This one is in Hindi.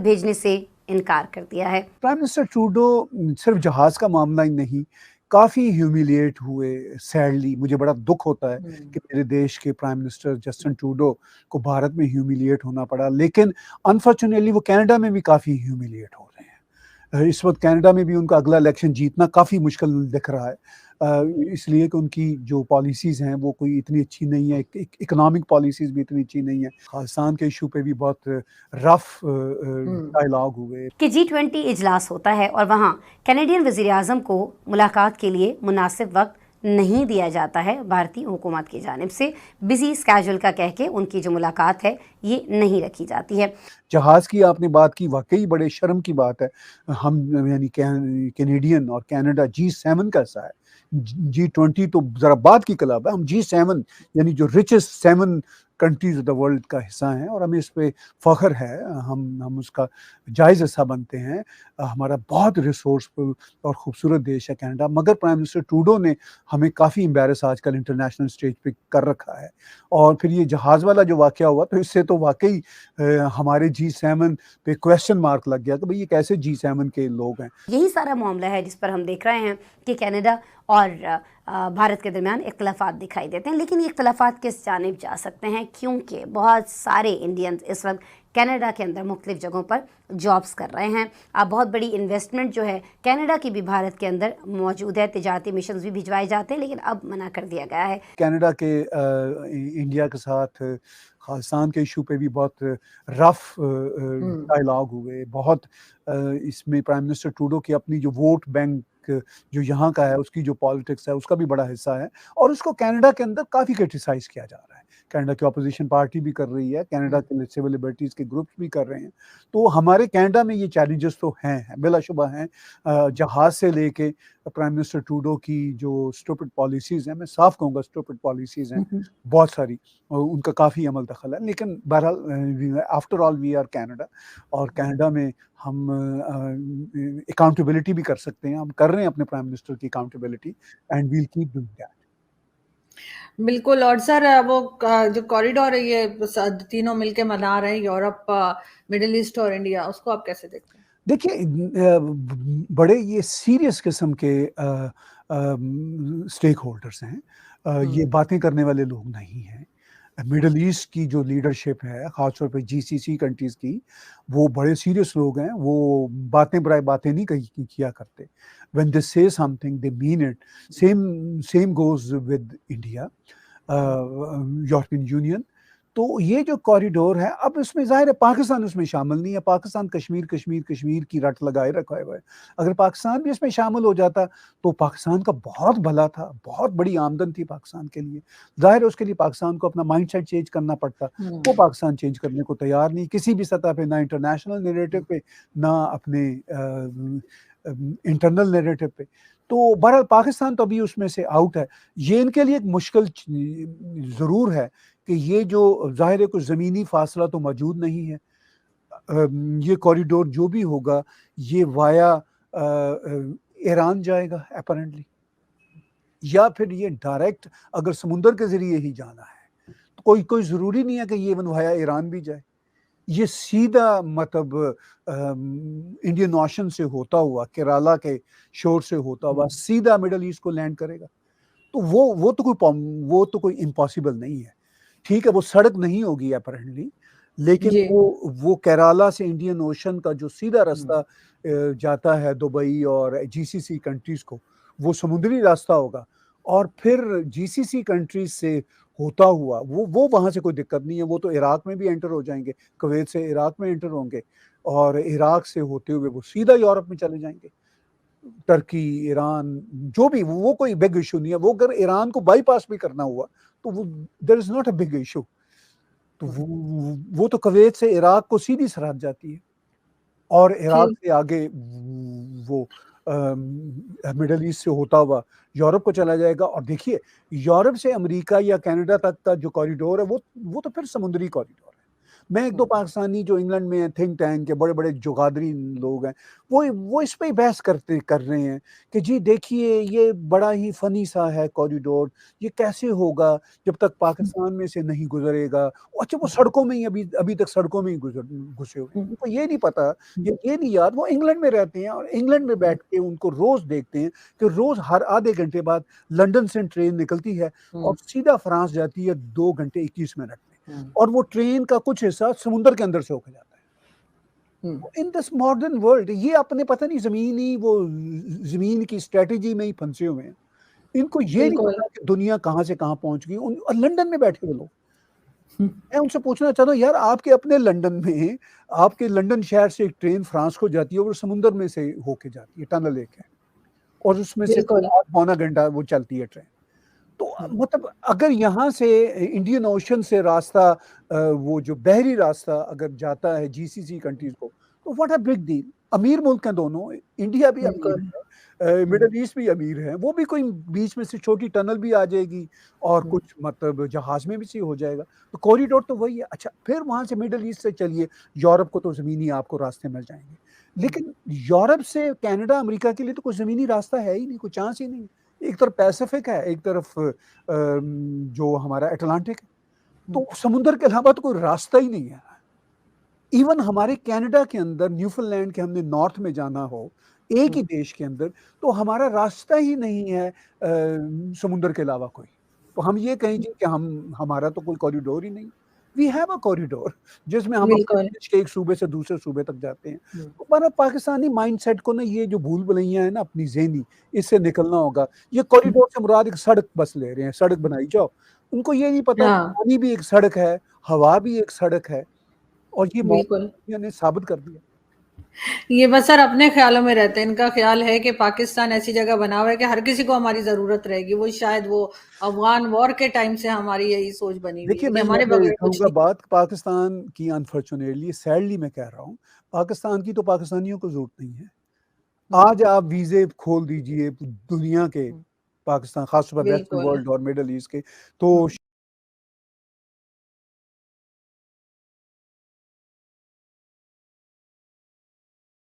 भेजने से इनकार कर दिया है। प्राइम मिनिस्टर ट्रूडो सिर्फ जहाज का मामला ही नहीं, काफ़ी ह्यूमिलिएट हुए। सैडली मुझे बड़ा दुख होता है कि मेरे देश के प्राइम मिनिस्टर जस्टिन ट्रूडो को भारत में ह्यूमिलिएट होना पड़ा, लेकिन अनफॉर्चुनेटली वो कनाडा में भी काफ़ी ह्यूमिलिएट हो रहे हैं। इस वक्त कनाडा में भी उनका अगला इलेक्शन जीतना काफ़ी मुश्किल दिख रहा है, इसलिए कि उनकी जो पॉलिसीज़ हैं वो कोई इतनी अच्छी नहीं है, इकोनॉमिक पॉलिसीज़ भी इतनी अच्छी नहीं है। खालिस्तान के इशू पे भी बहुत रफ डायलॉग हुए। कि G20 इजलास होता है और वहाँ कैनेडियन वज़ीर-ए-आज़म को मुलाकात के लिए मुनासिब वक्त नहीं दिया जाता है भारतीय हुकूमत की जानिब से। बिजी स्केड्यूल का कह के उनकी जो मुलाकात है ये नहीं रखी जाती है। जहाज़ की आपने बात की, वाक़ई बड़े शर्म की बात है। हम यानी कैनेडियन और कनाडा G7 का हिस्सा है। G20 तो ज़रा बाद की क्लब है, हम G7 यानी जो richest 7 countries of the world का हिस्सा हैं और हमें इस पे फ़ख्र है। हम उसका जायज़ हिस्सा बनते हैं। हमारा बहुत रिसोर्सफुल और खूबसूरत देश है कनाडा, मगर प्राइम मिनिस्टर ट्रूडो ने हमें काफ़ी एम्बैरस आजकल इंटरनेशनल स्टेज पे कर रखा है। और फिर ये जहाज़ वाला जो वाक़या हुआ, तो इससे तो वाक़ई हमारे G7 पे क्वेश्चन मार्क लग गया कि भई ये कैसे G7 के लोग हैं। यही सारा मामला है जिस पर हम देख रहे हैं कि कनाडा और भारत के दरमियान इख्तलाफात दिखाई देते हैं, लेकिन ये इख्तलाफात किस जानिब जा सकते हैं, क्योंकि बहुत सारे इंडियंस इस वक्त कनाडा के अंदर मुख्तलिफ जगहों पर जॉब्स कर रहे हैं। अब बहुत बड़ी इन्वेस्टमेंट जो है कनाडा की भी भारत के अंदर मौजूद है, तिजारती मिशन भी भिजवाए जाते हैं, लेकिन अब मना कर दिया गया है। कनाडा के इंडिया के साथ खालिस्तान के इशू पे भी बहुत रफ डायलॉग हुए। बहुत इसमें प्राइम मिनिस्टर ट्रूडो की अपनी जो वोट बैंक जो यहाँ का है, उसकी जो पॉलिटिक्स है, उसका भी बड़ा हिस्सा है और उसको कनाडा के अंदर काफ़ी क्रिटिसाइज़ किया जा रहा है। कनाडा की ऑपोज़िशन पार्टी भी कर रही है, कनाडा के सिविल लिबर्टीज़ के ग्रुप्स भी कर रहे हैं। तो हमारे कनाडा में ये चैलेंजेस तो हैं, बिलाशुबा हैं। जहाज़ से लेके प्राइम मिनिस्टर ट्रूडो की जो स्टूपिड पॉलिसीज़ हैं, मैं साफ कहूँगा स्टूपिड पॉलिसीज़ हैं, बहुत सारी, उनका काफ़ी अमल दखल है। लेकिन बहरहाल after all we are Canada और कनाडा में हम अकाउंटेबिलिटी भी कर सकते हैं। हम कर रहे हैं अपने प्राइम मिनिस्टर की accountability and we will keep doing that. बिल्कुल। और सर वो जो कॉरिडोर है ये तीनों मिलके बना रहे हैं, यूरोप, मिडिल ईस्ट और इंडिया, उसको आप कैसे देखते हैं? देखिए, बड़े ये सीरियस किस्म के स्टेक होल्डर्स हैं। ये बातें करने वाले लोग नहीं हैं। मिडल ईस्ट की जो लीडरशिप है, ख़ासतौर पे जीसीसी कंट्रीज़ की, वो बड़े सीरियस लोग हैं। वो बातें बराए बातें नहीं किया करते। व्हेन दे से something they mean it. Same goes with India, European union. तो ये जो कॉरिडोर है, अब इसमें ज़ाहिर है पाकिस्तान उसमें शामिल नहीं है। पाकिस्तान कश्मीर, कश्मीर, कश्मीर की रट लगाए रखा हुआ है। अगर पाकिस्तान भी इसमें शामिल हो जाता, तो पाकिस्तान का बहुत भला था, बहुत बड़ी आमदन थी पाकिस्तान के लिए। ज़ाहिर है उसके लिए पाकिस्तान को अपना माइंडसेट चेंज करना पड़ता। वो पाकिस्तान चेंज करने को तैयार नहीं, किसी भी सतह पे, ना इंटरनेशनल नैरेटिव पे, ना अपने इंटरनल नैरेटिव पे। तो बहरहाल पाकिस्तान तो अभी उसमें से आउट है। ये इनके लिए एक मुश्किल ज़रूर है कि ये जो ज़ाहिर है कुछ ज़मीनी फ़ासला तो मौजूद नहीं है। ये कॉरिडोर जो भी होगा, ये वाया ईरान जाएगा अपैरेंटली, या फिर ये डायरेक्ट अगर समुंदर के ज़रिए ही जाना है, तो कोई ज़रूरी नहीं है कि ये इवन वाया ईरान भी जाए। ये सीधा मतलब इंडियन ओशन से होता हुआ, केरला के शोर से होता हुआ सीधा मिडल ईस्ट को लैंड करेगा। तो वो तो कोई इम्पॉसिबल नहीं है। ठीक है, वो सड़क नहीं होगी अपैरेंटली, लेकिन वो केरला से इंडियन ओशन का जो सीधा रास्ता जाता है दुबई और जीसीसी कंट्रीज़ को, वो समुद्री रास्ता होगा और फिर जीसीसी कंट्रीज़ से होता हुआ वो वहाँ से कोई दिक्कत नहीं है। वो तो इराक में भी एंटर हो जाएँगे, कुवैत से इराक में एंटर होंगे और इराक से होते हुए वो सीधा यूरोप में चले जाएँगे। टर्की, ईरान, जो भी, वो कोई बिग इश्यू नहीं है। वो अगर ईरान को बाईपास भी करना हुआ, तो वो there is not a big issue. तो वो तो कुवैत से इराक को सीधी सरहद जाती है और इराक से आगे वो मिडल ईस्ट से होता हुआ यूरोप को चला जाएगा। और देखिए, यूरोप से अमेरिका या कनाडा तक का जो कॉरिडोर है, वो तो फिर समुद्री कॉरिडोर है। मैं एक दो पाकिस्तानी जो इंग्लैंड में थिंक टैंक के बड़े बड़े जुगादरी लोग हैं, वो इस पे ही बहस कर रहे हैं कि जी देखिए ये बड़ा ही फनी सा है कॉरिडोर, ये कैसे होगा जब तक पाकिस्तान में से नहीं गुजरेगा। अच्छा, वो सड़कों में ही अभी तक सड़कों में ही घुसे हुए हैं। उनको ये नहीं पता, ये नहीं याद, वो इंग्लैंड में रहते हैं और इंग्लैंड में बैठ के उनको रोज देखते हैं कि रोज हर आधे घंटे बाद लंदन से ट्रेन निकलती है और सीधा फ्रांस जाती है 2 घंटे 21 मिनट में, और वो ट्रेन का कुछ हिस्सा समुद्र के अंदर से होकर जाता है। इन दिस मॉडर्न वर्ल्ड ये अपने पता नहीं जमीन की स्ट्रेटेजी में ही फंसे हुए हैं। इनको ये नहीं पता कि दुनिया कहाँ से कहाँ पहुंच गई। और लंदन में बैठे हुए लोग, मैं उनसे पूछना चाहता हूँ यार, आपके अपने लंदन में, आपके लंदन शहर से एक ट्रेन फ्रांस को जाती है और समुद्र में से होके जाती है, टनल एक है और उसमें से पौना घंटा वो चलती है ट्रेन। तो मतलब अगर यहाँ से इंडियन ओशन से रास्ता, वो जो बहरी रास्ता अगर जाता है जीसीसी कंट्रीज को, तो व्हाट अ बिग डील। अमीर मुल्क हैं दोनों, इंडिया भी अमीर है, मिडल ईस्ट भी अमीर है, वो भी कोई बीच में से छोटी टनल भी आ जाएगी और कुछ मतलब जहाज में भी से हो जाएगा। तो कॉरिडोर तो वही है। अच्छा, फिर वहां से मिडल ईस्ट से चलिए यूरोप को, तो जमीनी आपको रास्ते मिल जाएंगे, लेकिन यूरोप से कनाडा अमेरिका के लिए तो कोई जमीनी रास्ता है ही नहीं, कोई चांस ही नहीं। एक तरफ पैसिफिक है, एक तरफ जो हमारा अटलांटिक है, तो समुद्र के अलावा तो कोई रास्ता ही नहीं है। इवन हमारे कनाडा के अंदर न्यूफीलैंड के हमने नॉर्थ में जाना हो एक ही देश के अंदर, तो हमारा रास्ता ही नहीं है समुद्र के अलावा कोई। तो हम ये कहें जी कि हमारा तो कोई कॉरिडोर ही नहीं। वी हैव अ कॉरिडोर जिसमें हम देश के एक सूबे से दूसरे सूबे तक जाते हैं। तो हमारा पाकिस्तानी माइंडसेट को ना, ये जो भूल भुलैया है ना अपनी ज़हनी, इससे निकलना होगा। ये कॉरिडोर से मुराद एक सड़क बस ले रहे हैं, सड़क बनाई जाओ। उनको ये नहीं पता पानी भी एक सड़क है, हवा भी एक सड़क है, और ये मौका ने साबित कर दिया। ये बस सर अपने ख्यालों में रहते हैं। इनका ख्याल है कि पाकिस्तान ऐसी जगह बना हुआ है कि हर किसी को हमारी जरूरत रहेगी। वो शायद वो अफगान वॉर के टाइम से हमारी यही सोच बनी हुई है कि हमारे बगैर कुछ नहीं। बात पाकिस्तान की, अनफॉर्चुनेटली सैडली मैं कह रहा हूँ, पाकिस्तान की तो पाकिस्तानियों को जरूरत नहीं है। आज आप वीजे खोल दीजिए दुनिया के, पाकिस्तान खासतौर पर वेस्टर्न वर्ल्ड और मिडल ईस्ट के, तो